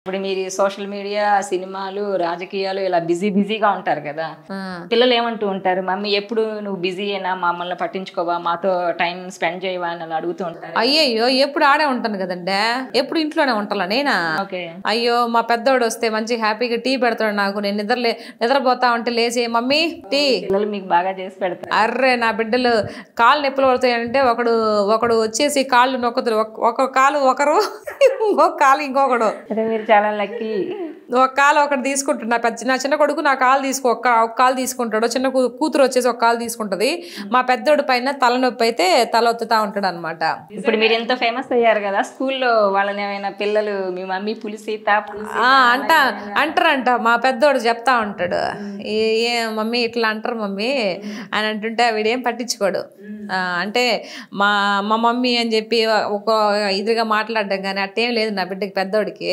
ఇప్పుడు మీరు social media, సినిమాలు, రాజకీయాలు ఇలా బిజీగా ఉంటారు కదా! పిల్లలు ఏమంటూ ఉంటారు? మమ్మీ ఎప్పుడు నువ్వు బిజీయేనా? మమ్మల్ని పట్టించుకోవా? మాతో టైం స్పెండ్ చేయవా? అని అలా అడుగుతూ ఉంటారు. అయ్యయ్యో! ఎప్పుడు ఆడే ఉంటాను కదండీ. ఎప్పుడు ఇంట్లోనే ఉంటాలా నేనా? ఓకే. అయ్యో! మా పెద్దోడు వస్తే మంచి హ్యాపీగా టీ పెడతాడు నాకు. నేను నిద్రపోతా ఉంటే లేచి మమ్మీ టీ. పిల్లలు మీకు బాగా చేసి పెడతారు. అర్రే నా బిడ్డలు కాళ్ళు నొప్పులు పడతాయంటే ఒకడు వచ్చేసి కాళ్ళు నొక్కుతారు. ఒక కాలు ఒకరు ఇంకొక కాలు ఇంకొకడు. అదే మీరు చాలా లక్కీ. ఒక కాలు ఒకటి తీసుకుంటున్నా. నా చిన్న కొడుకు నా కాలు ఒక కాలు తీసుకుంటాడు. చిన్న కూతురు వచ్చేసి ఒక కాలు తీసుకుంటది. మా పెద్దోడు పైన తలనొప్పి అయితే తల ఒత్తుతా ఉంటాడు అనమాట. ఇప్పుడు మీరు ఎంత ఫేమస్ అయ్యారు కదా, స్కూల్లో వాళ్ళని ఏమైనా పిల్లలు మీ మమ్మీ పులిసీత అంటారంట. మా పెద్దోడు చెప్తా ఉంటాడు, ఏ మమ్మీ ఇట్లా అంటారు మమ్మీ అని అంటుంటే వీడేం పట్టించుకోడు. అంటే మా మమ్మీ అని చెప్పి ఒక ఇదిగా మాట్లాడడం కానీ అట్టేం లేదు నా బిడ్డకి పెద్దోడికి.